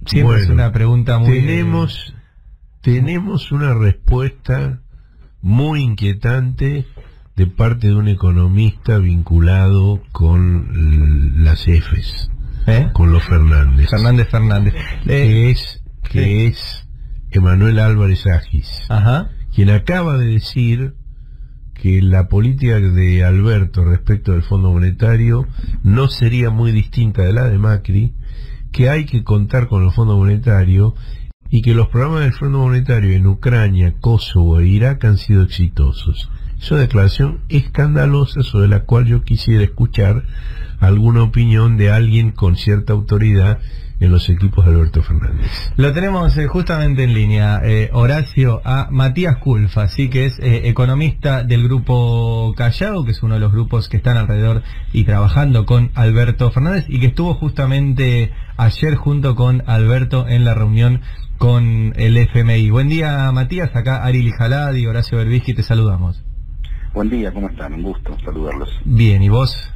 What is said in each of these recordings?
Siempre es una pregunta muy... Tenemos una respuesta muy inquietante de parte de un economista vinculado con las EFES, con los Fernández. Fernández. Que es Emanuel Álvarez Agis, quien acaba de decir que la política de Alberto respecto del Fondo Monetario no sería muy distinta de la de Macri, que hay que contar con el Fondo Monetario y que los programas del Fondo Monetario en Ucrania, Kosovo e Irak han sido exitosos. Es una declaración escandalosa sobre la cual yo quisiera escuchar alguna opinión de alguien con cierta autoridad en los equipos de Alberto Fernández. Lo tenemos justamente en línea, Horacio, a Matías Culfas, así que es economista del grupo Callao, que es uno de los grupos que están alrededor y trabajando con Alberto Fernández, y que estuvo justamente ayer junto con Alberto en la reunión con el FMI. Buen día, Matías, acá Ari Lijalad y Horacio Berbisky, te saludamos. Buen día, ¿cómo están? Un gusto saludarlos. Bien, ¿y vos?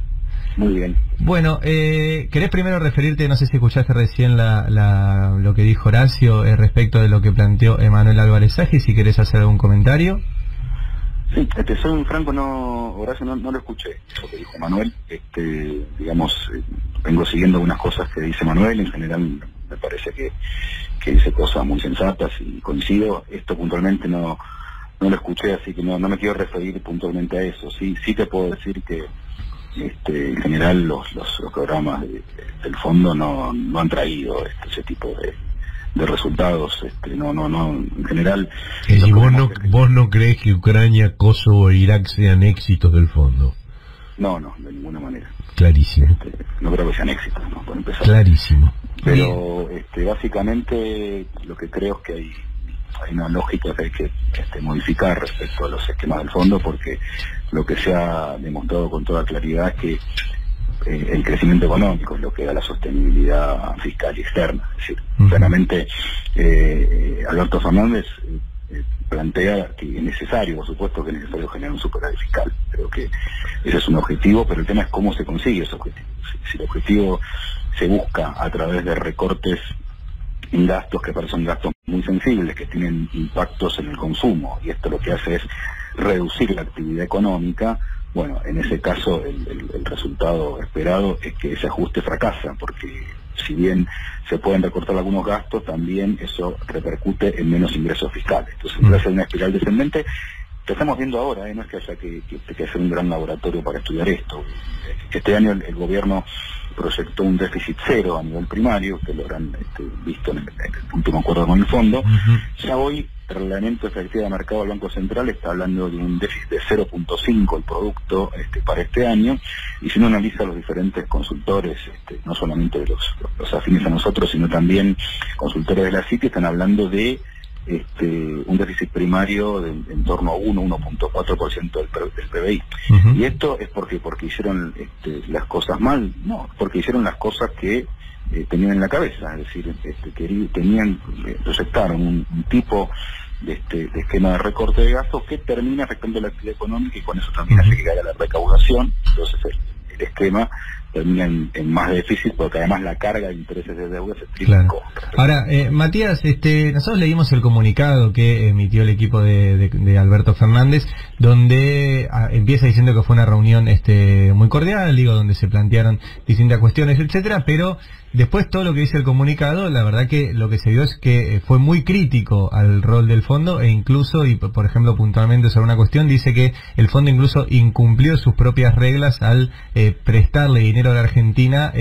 Muy bien. Bueno, ¿querés primero referirte, no sé si escuchaste recién lo que dijo Horacio respecto de lo que planteó Emanuel Álvarez Agis, si querés hacer algún comentario? Sí, soy un franco, Horacio no lo escuché, lo que dijo Manuel. Vengo siguiendo algunas cosas que dice Manuel, en general me parece que dice cosas muy sensatas y coincido. Esto puntualmente no lo escuché, así que no me quiero referir puntualmente a eso. Sí te puedo decir que en general los programas del fondo no han traído ese tipo de resultados. En general. ¿Y vos no crees que Ucrania, Kosovo e Irak sean éxitos del fondo? No, de ninguna manera. Clarísimo. No creo que sean éxitos, ¿no? Por empezar. Clarísimo. Pero básicamente lo que creo es que hay una lógica que hay que modificar respecto a los esquemas del fondo, porque lo que se ha demostrado con toda claridad es que el crecimiento económico es lo que da la sostenibilidad fiscal y externa. Es decir, claramente Alberto Fernández plantea que es necesario, por supuesto que es necesario generar un superávit fiscal. Creo que ese es un objetivo, pero el tema es cómo se consigue ese objetivo. Si el objetivo se busca a través de recortes en gastos que son gastos muy sensibles, que tienen impactos en el consumo, y esto lo que hace es reducir la actividad económica, bueno, en ese caso el resultado esperado es que ese ajuste fracasa, porque si bien se pueden recortar algunos gastos, también eso repercute en menos ingresos fiscales. Entonces empieza a ser una espiral descendente que estamos viendo ahora, no es que haya que hacer un gran laboratorio para estudiar esto. Este año el gobierno proyectó un déficit cero a nivel primario, que lo habrán visto en el último acuerdo con el fondo. Ya hoy el reglamento efectivo de mercado del Banco Central está hablando de un déficit de 0.5 el producto para este año, y si uno analiza los diferentes consultores, no solamente de los afines a nosotros, sino también consultores de la CIT, están hablando de un déficit primario en torno a 1.4% del PBI. Y esto es porque hicieron las cosas mal, no, porque hicieron las cosas que tenían en la cabeza, es decir, proyectaron un tipo de esquema de recorte de gastos que termina afectando la actividad económica, y con eso también hace que caiga la recaudación. Entonces el esquema termina en más déficit, porque además la carga de intereses de deuda se triplicó. Ahora, Matías, nosotros leímos el comunicado que emitió el equipo de Alberto Fernández, donde empieza diciendo que fue una reunión muy cordial, donde se plantearon distintas cuestiones, etcétera, pero después todo lo que dice el comunicado, la verdad que lo que se vio es que fue muy crítico al rol del fondo, e incluso, y por ejemplo puntualmente sobre una cuestión, dice que el fondo incluso incumplió sus propias reglas al prestarle dinero a la Argentina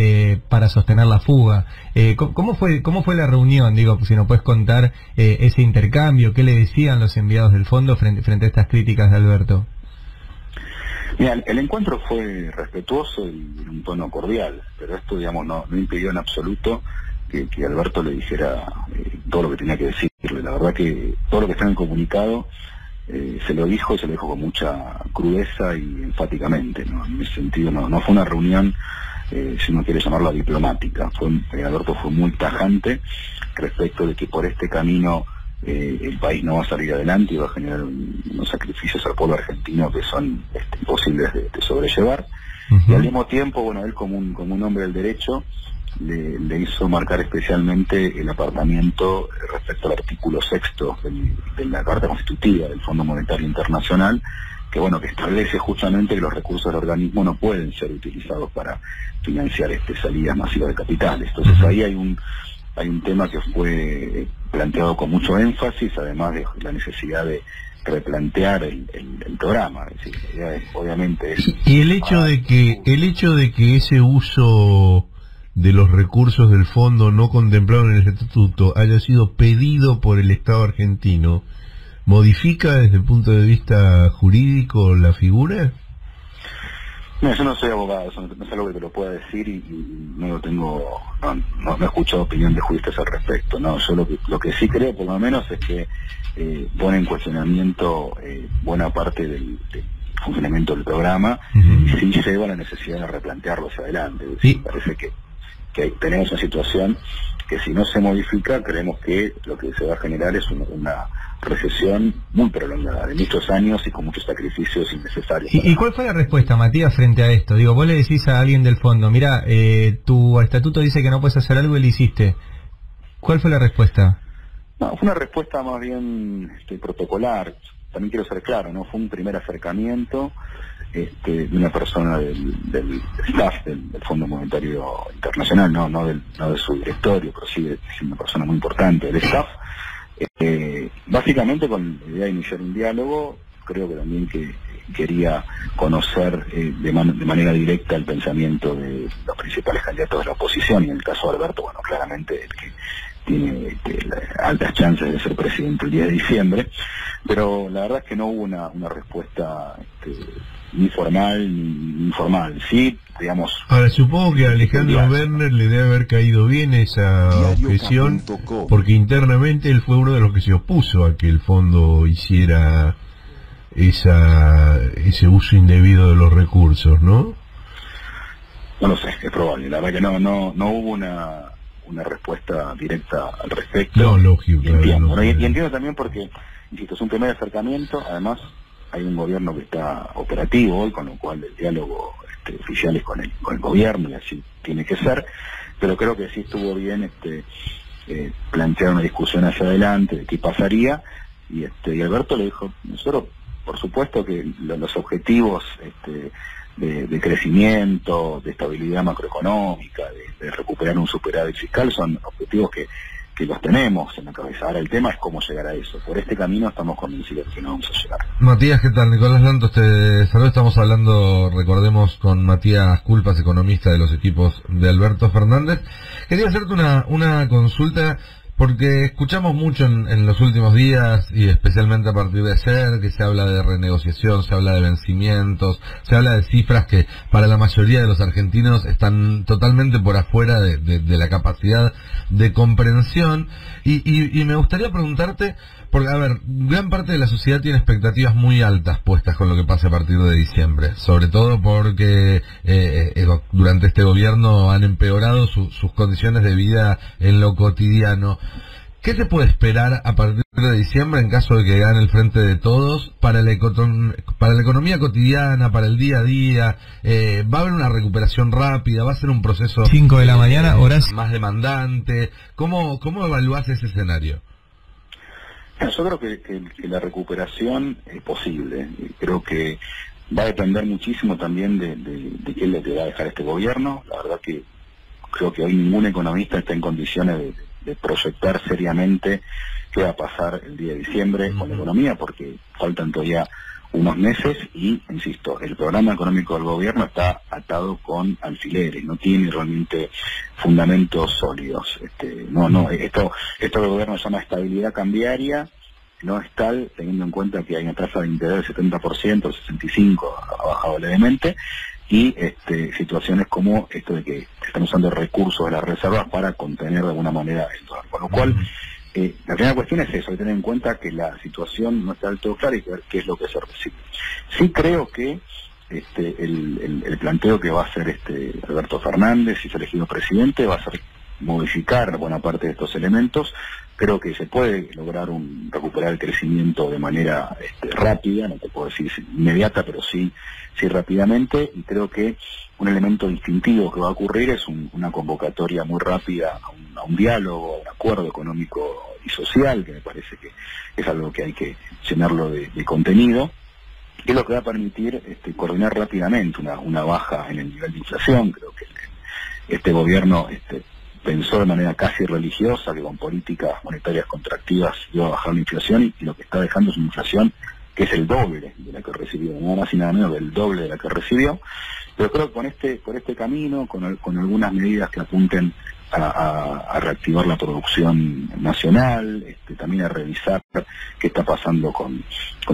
para sostener la fuga. ¿Cómo fue la reunión? Si nos puedes contar ese intercambio, ¿qué le decían los enviados del fondo frente a estas críticas de Alberto? Mira, el encuentro fue respetuoso y en un tono cordial, pero esto, no impidió en absoluto que Alberto le dijera todo lo que tenía que decirle. La verdad que todo lo que está en el comunicado se lo dijo con mucha crudeza y enfáticamente, ¿no? En ese sentido no fue una reunión, si uno quiere llamarla diplomática. Alberto fue muy tajante respecto de que por este camino el país no va a salir adelante y va a generar unos sacrificios al pueblo argentino que son imposibles de sobrellevar. Y al mismo tiempo, bueno, él como un hombre del derecho le hizo marcar especialmente el apartamiento respecto al artículo 6º de la Carta Constitutiva del Fondo Monetario Internacional, que bueno, que establece justamente que los recursos del organismo no pueden ser utilizados para financiar salidas masivas de capitales. Entonces ahí hay un tema que fue planteado con mucho énfasis, además de la necesidad de replantear el programa. Es decir, la idea es, obviamente y el hecho de que ese uso de los recursos del fondo no contemplado en el estatuto haya sido pedido por el Estado argentino, ¿modifica desde el punto de vista jurídico la figura? No, yo no soy abogado, eso no es algo que te lo pueda decir y no lo tengo, no he escuchado opinión de juristas al respecto. No, yo lo que sí creo, por lo menos, es que pone en cuestionamiento buena parte del funcionamiento del programa y sí lleva la necesidad de replantearlo hacia adelante. Es decir, parece que tenemos una situación que si no se modifica, creemos que lo que se va a generar es una recesión muy prolongada, de muchos años y con muchos sacrificios innecesarios. ¿Y cuál fue la respuesta, Matías, frente a esto? Digo, vos le decís a alguien del fondo, mira, tu estatuto dice que no puedes hacer algo y lo hiciste. ¿Cuál fue la respuesta? No, fue una respuesta más bien protocolar. También quiero ser claro, ¿no? Fue un primer acercamiento de una persona del staff del Fondo Monetario Internacional, no de su directorio, pero sí de una persona muy importante del staff. Básicamente con la idea de iniciar un diálogo. Creo que también que quería conocer de manera directa el pensamiento de los principales candidatos de la oposición, y en el caso de Alberto, bueno, claramente el que tiene altas chances de ser presidente el 10 de diciembre, pero la verdad es que no hubo una respuesta ni formal ni informal. Sí, digamos. Ahora, supongo que a Alejandro Werner le debe haber caído bien esa objeción, porque internamente él fue uno de los que se opuso a que el fondo hiciera ese uso indebido de los recursos, ¿no? No lo sé, es probable. La verdad que no hubo una respuesta directa al respecto. No, lógico. Y entiendo, y entiendo también porque, insisto, es un primer acercamiento. Además, hay un gobierno que está operativo hoy, con lo cual el diálogo oficial es con el gobierno, y así tiene que ser. Pero creo que sí estuvo bien plantear una discusión hacia adelante de qué pasaría. Y Alberto le dijo, nosotros, por supuesto que los objetivos de crecimiento, de estabilidad macroeconómica, de recuperar un superávit fiscal, son objetivos que los tenemos en la cabeza. Ahora el tema es cómo llegar a eso. Por este camino estamos convencidos que no vamos a llegar. Matías, ¿qué tal? Nicolás Lantos te saluda. Estamos hablando, recordemos, con Matías Culpas, economista de los equipos de Alberto Fernández. Quería hacerte una consulta, porque escuchamos mucho en los últimos días, y especialmente a partir de ayer, que se habla de renegociación, se habla de vencimientos, se habla de cifras que para la mayoría de los argentinos están totalmente por afuera de la capacidad de comprensión. Y me gustaría preguntarte, porque, a ver, gran parte de la sociedad tiene expectativas muy altas puestas con lo que pase a partir de diciembre, sobre todo porque durante este gobierno han empeorado sus condiciones de vida en lo cotidiano. ¿Qué se puede esperar a partir de diciembre en caso de que gane el Frente de Todos para la economía cotidiana, para el día a día? ¿Va a haber una recuperación rápida? ¿Va a ser un proceso 5 de la mañana, horas más demandante? ¿Cómo evaluás ese escenario? Yo creo que la recuperación es posible. Creo que va a depender muchísimo también de qué es lo que va a dejar este gobierno. La verdad que creo que hoy ningún economista está en condiciones de proyectar seriamente qué va a pasar el día de diciembre con la economía, porque faltan todavía unos meses y, insisto, el programa económico del gobierno está atado con alfileres, no tiene realmente fundamentos sólidos. Esto que el gobierno llama estabilidad cambiaria no es tal, teniendo en cuenta que hay una tasa de interés del 70%, el 65% ha bajado levemente, y situaciones como esto de que están usando recursos de las reservas para contener de alguna manera el dólar. Con lo cual, la primera cuestión es eso, hay que tener en cuenta que la situación no está del todo clara y ver qué es lo que se recibe. Sí creo que el planteo que va a hacer Alberto Fernández, si es elegido presidente, va a ser modificar buena parte de estos elementos, creo que se puede lograr recuperar el crecimiento de manera rápida, no te puedo decir inmediata, pero sí rápidamente, y creo que un elemento distintivo que va a ocurrir es una convocatoria muy rápida a un diálogo, a un acuerdo económico y social, que me parece que es algo que hay que llenarlo de contenido, que es lo que va a permitir coordinar rápidamente una baja en el nivel de inflación. Creo que este gobierno pensó de manera casi religiosa que con políticas monetarias contractivas iba a bajar la inflación, y lo que está dejando es una inflación que es el doble de la que recibió, nada más y nada menos del doble de la que recibió. Pero creo que por este camino, con algunas medidas que apunten a reactivar la producción nacional, también a revisar qué está pasando con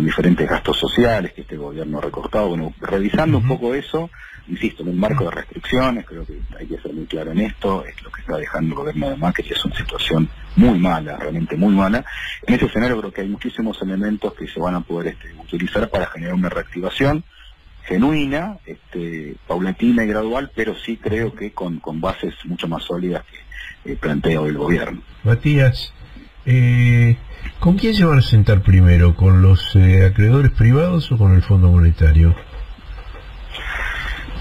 diferentes gastos sociales que este gobierno ha recortado. Bueno, revisando un poco eso, insisto, en un marco de restricciones, creo que hay que ser muy claro en esto, es lo que está dejando el gobierno de Macri, es una situación muy mala, realmente muy mala. En ese escenario creo que hay muchísimos elementos que se van a poder utilizar para generar una reactivación genuina, paulatina y gradual, pero sí creo que con bases mucho más sólidas que plantea hoy el gobierno. Matías, ¿con quién se van a sentar primero? ¿Con los acreedores privados o con el Fondo Monetario?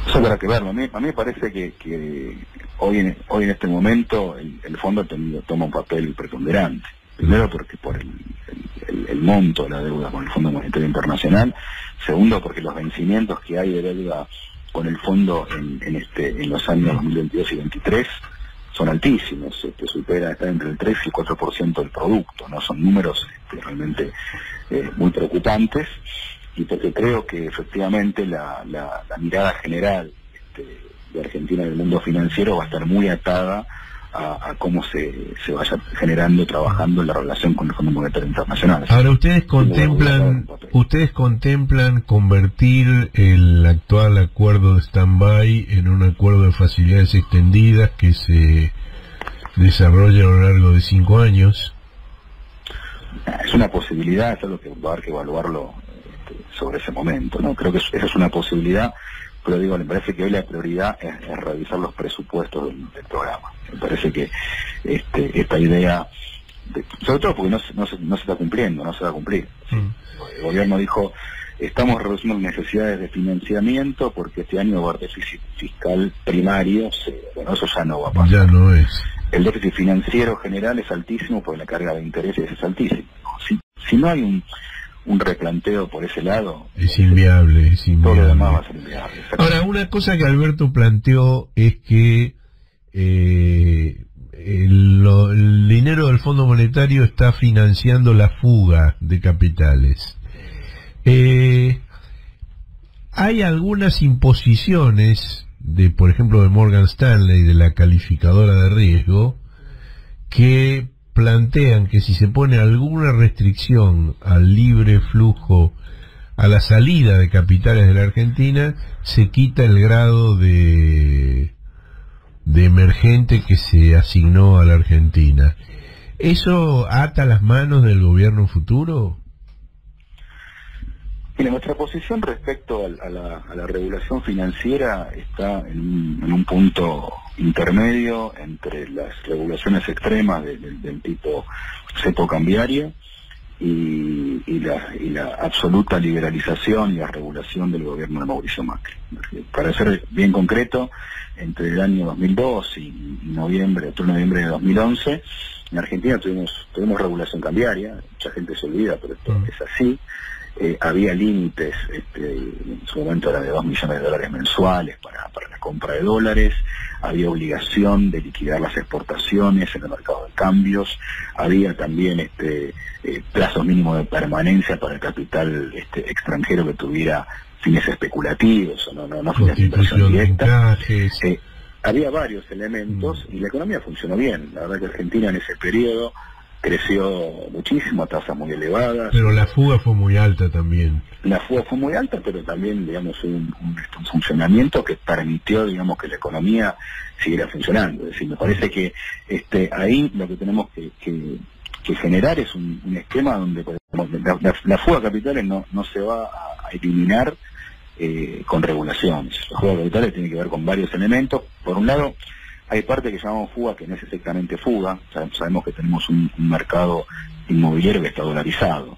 Eso habrá que verlo. A mí me parece que hoy en este momento el fondo toma un papel preponderante. Primero porque por el monto de la deuda con el Fondo Monetario Internacional. Segundo porque los vencimientos que hay de deuda con el fondo en los años 2022 y 2023 son altísimos, está entre el 3 y el 4% del producto, ¿no? Son números realmente muy preocupantes. Y porque creo que efectivamente la mirada general de Argentina en el mundo financiero va a estar muy atada a cómo se vaya generando, trabajando en la relación con el Fondo Monetario Internacional. Ahora, ¿ustedes contemplan convertir el actual acuerdo de stand-by en un acuerdo de facilidades extendidas que se desarrolla a lo largo de 5 años? Es una posibilidad, eso es lo que va a haber que evaluarlo sobre ese momento, ¿no? Creo que esa es una posibilidad, pero digo, me parece que hoy la prioridad es revisar los presupuestos del programa. Me parece que esta idea, sobre todo porque no se está cumpliendo, no se va a cumplir. El gobierno dijo, estamos reduciendo necesidades de financiamiento porque este año va a haber déficit fiscal primario, bueno, eso ya no va a pasar. Ya no es. El déficit financiero general es altísimo porque la carga de intereses es altísima. Si no hay un replanteo por ese lado, es inviable, todo lo demás va a ser inviable. Ahora, una cosa que Alberto planteó es que el dinero del Fondo Monetario está financiando la fuga de capitales. Hay algunas imposiciones por ejemplo, de Morgan Stanley, de la calificadora de riesgo, que plantean que si se pone alguna restricción al libre flujo, a la salida de capitales de la Argentina, se quita el grado de emergente que se asignó a la Argentina. ¿Eso ata las manos del gobierno futuro? Mira, nuestra posición respecto a la regulación financiera está en un punto intermedio entre las regulaciones extremas del tipo cepo cambiario y la absoluta liberalización y la regulación del gobierno de Mauricio Macri. Para ser bien concreto, entre el año 2002 y noviembre de 2011, en Argentina tuvimos regulación cambiaria. Mucha gente se olvida, pero esto es así. Había límites, en su momento era de $2 millones mensuales para la compra de dólares, había obligación de liquidar las exportaciones en el mercado de cambios, había también plazos mínimos de permanencia para el capital extranjero que tuviera fines especulativos, no fines de inversión directa. Había varios elementos y la economía funcionó bien. La verdad que Argentina en ese periodo creció muchísimo a tasas muy elevadas. Pero la fuga fue muy alta también. La fuga fue muy alta, pero también, digamos, un funcionamiento que permitió, digamos, que la economía siguiera funcionando. Es decir, me parece que ahí lo que tenemos que generar es un esquema donde la fuga de capitales no se va a eliminar con regulaciones. La fuga de capitales tiene que ver con varios elementos. Por un lado, Hay parte que llamamos fuga, que no es exactamente fuga. Sabemos que tenemos un mercado inmobiliario que está dolarizado.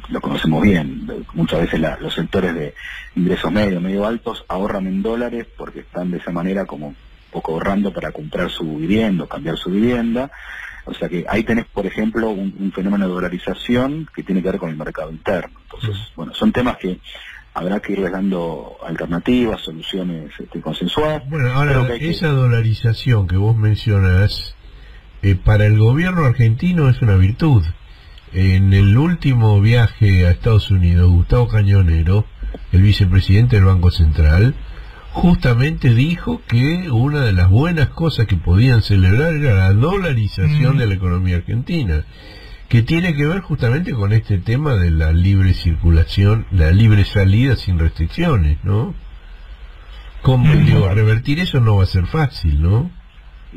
Lo conocemos bien. Muchas veces los sectores de ingresos medio altos ahorran en dólares porque están de esa manera como un poco ahorrando para comprar su vivienda o cambiar su vivienda. O sea que ahí tenés, por ejemplo, un fenómeno de dolarización que tiene que ver con el mercado interno. Entonces, bueno, son temas que habrá que irles dando alternativas, soluciones consensuadas. Bueno, ahora, esa dolarización que vos mencionás, para el gobierno argentino es una virtud. En el último viaje a Estados Unidos, Gustavo Cañonero, el vicepresidente del Banco Central, justamente dijo que una de las buenas cosas que podían celebrar era la dolarización de la economía argentina, que tiene que ver justamente con este tema de la libre circulación, la libre salida sin restricciones, ¿no? ¿Cómo, digo, revertir eso no va a ser fácil, ¿no?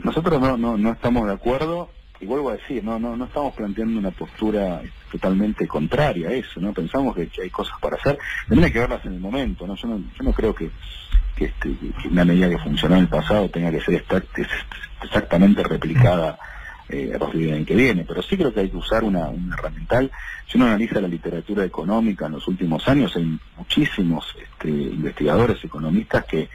Nosotros no estamos de acuerdo, y vuelvo a decir, no estamos planteando una postura totalmente contraria a eso, ¿no? Pensamos que hay cosas para hacer, también hay que verlas en el momento, ¿no? Yo no creo que una medida que funcionó en el pasado tenga que ser exactamente replicada a partir del año que viene, pero sí creo que hay que usar una herramental. Si uno analiza la literatura económica en los últimos años, hay muchísimos investigadores, economistas que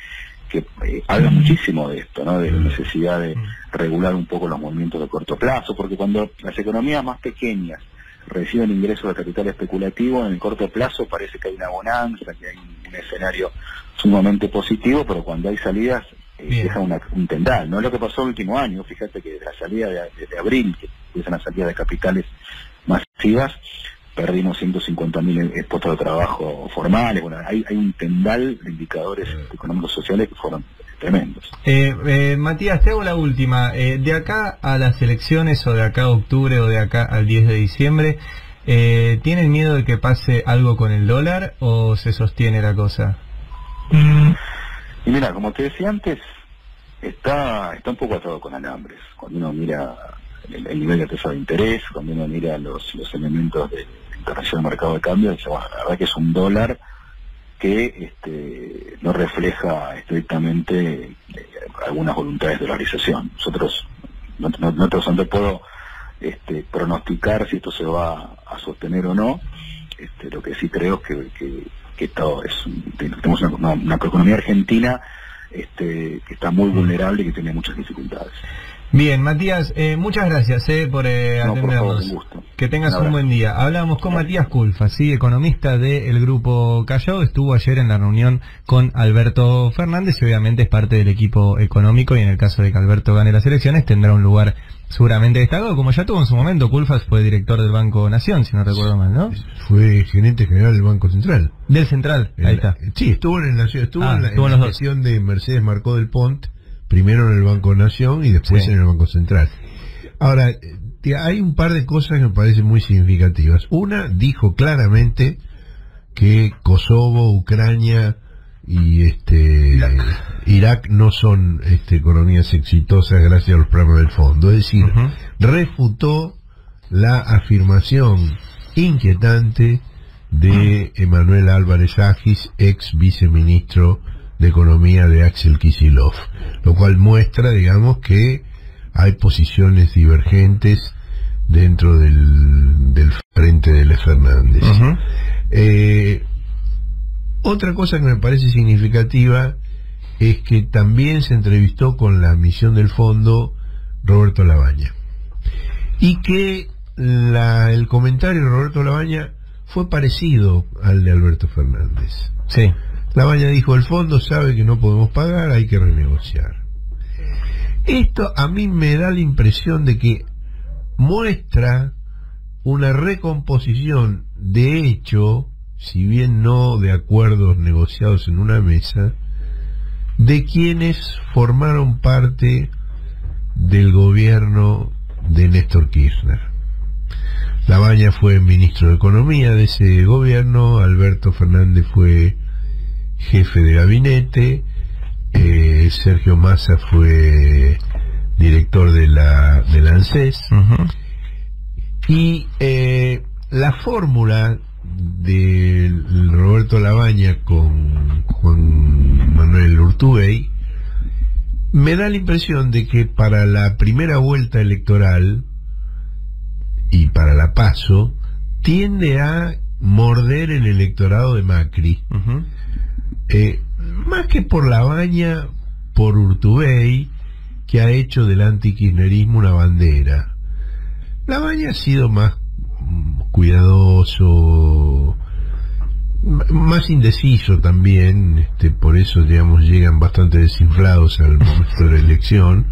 hablan muchísimo de esto, ¿no? De la necesidad de regular un poco los movimientos de corto plazo, porque cuando las economías más pequeñas reciben ingresos de capital especulativo, en el corto plazo parece que hay una bonanza, que hay un escenario sumamente positivo, pero cuando hay salidas deja un tendal, ¿no? Lo que pasó el último año, fíjate que de la salida de abril, que empiezan las salidas de capitales masivas, perdimos 150.000 puestos de trabajo formales. Bueno, hay un tendal de indicadores económicos sociales que fueron tremendos. Matías, te hago la última. De acá a las elecciones, o de acá a octubre, o de acá al 10 de diciembre, ¿tienen miedo de que pase algo con el dólar o se sostiene la cosa? Y mira, como te decía antes, está un poco atado con alambres. Cuando uno mira el nivel de tasa de interés, cuando uno mira los elementos del internacional mercado de cambio, dice, bueno, la verdad que es un dólar que no refleja estrictamente algunas voluntades de dolarización. Nosotros no puedo pronosticar si esto se va a sostener o no. Lo que sí creo es que tenemos una economía argentina que está muy vulnerable y que tiene muchas dificultades. Bien, Matías, muchas gracias por atendernos. Un gusto. Que tengas un buen día. Hablamos con Matías Culfas, ¿sí? Economista del Grupo Callao. Estuvo ayer en la reunión con Alberto Fernández y obviamente es parte del equipo económico, y en el caso de que Alberto gane las elecciones tendrá un lugar seguramente destacado, como ya tuvo en su momento. Culfas fue director del Banco Nación, si no recuerdo mal, ¿no? Fue gerente general del Banco Central. Del Central, ahí está. Sí, estuvo en la los gestión de Mercedes Marcó del Pont, primero en el Banco Nación y después en el Banco Central. Ahora, hay un par de cosas que me parecen muy significativas. Una, dijo claramente que Kosovo, Ucrania y Irak no son economías exitosas gracias a los programas del fondo. Es decir, refutó la afirmación inquietante de Emanuel Álvarez Agis, ex viceministro de Economía de Axel Kicillof, lo cual muestra, digamos, que hay posiciones divergentes dentro del frente de Les Fernández. Otra cosa que me parece significativa es que también se entrevistó con la misión del fondo Roberto Labaña, y que el comentario de Roberto Labaña fue parecido al de Alberto Fernández. Sí. Labaña dijo, el fondo sabe que no podemos pagar, hay que renegociar. Esto a mí me da la impresión de que muestra una recomposición de hecho, si bien no de acuerdos negociados en una mesa, de quienes formaron parte del gobierno de Néstor Kirchner. Labaña fue ministro de Economía de ese gobierno, Alberto Fernández fue jefe de gabinete, Sergio Massa fue director de la ANSES, y la fórmula de Roberto Labaña con Juan Manuel Urtubey me da la impresión de que para la primera vuelta electoral y para la PASO tiende a morder el electorado de Macri. Más que por Labaña, por Urtubey, que ha hecho del antikirchnerismo una bandera. Labaña ha sido más cuidadoso, más indeciso también, por eso, digamos, llegan bastante desinflados al momento de la elección.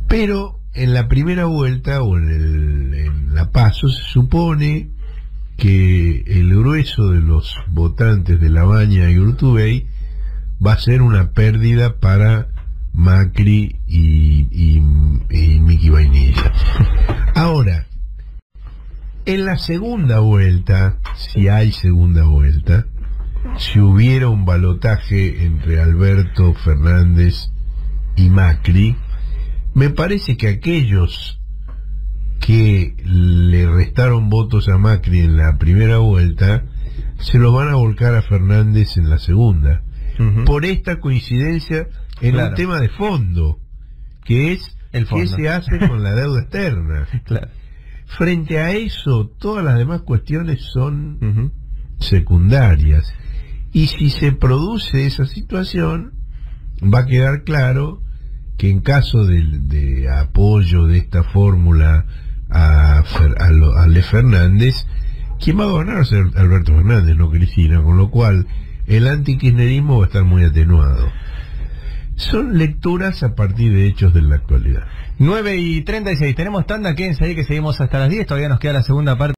Pero en la primera vuelta o en la PASO se supone que el grueso de los votantes de Labaña y Urtubey va a ser una pérdida para Macri y Miki Vainilla. Ahora, en la segunda vuelta, si hay segunda vuelta, si hubiera un balotaje entre Alberto Fernández y Macri, me parece que aquellos que le restaron votos a Macri en la primera vuelta se los van a volcar a Fernández en la segunda, por esta coincidencia en un tema de fondo, que es qué se hace con la deuda externa. Frente a eso, todas las demás cuestiones son secundarias, y si se produce esa situación, va a quedar claro que en caso de apoyo de esta fórmula a Le Fernández, quien va a gobernar va a ser Alberto Fernández, no Cristina, con lo cual el antikirchnerismo va a estar muy atenuado. Son lecturas a partir de hechos de la actualidad. 9:36, tenemos tanda, quédense ahí que seguimos hasta las 10, todavía nos queda la segunda parte.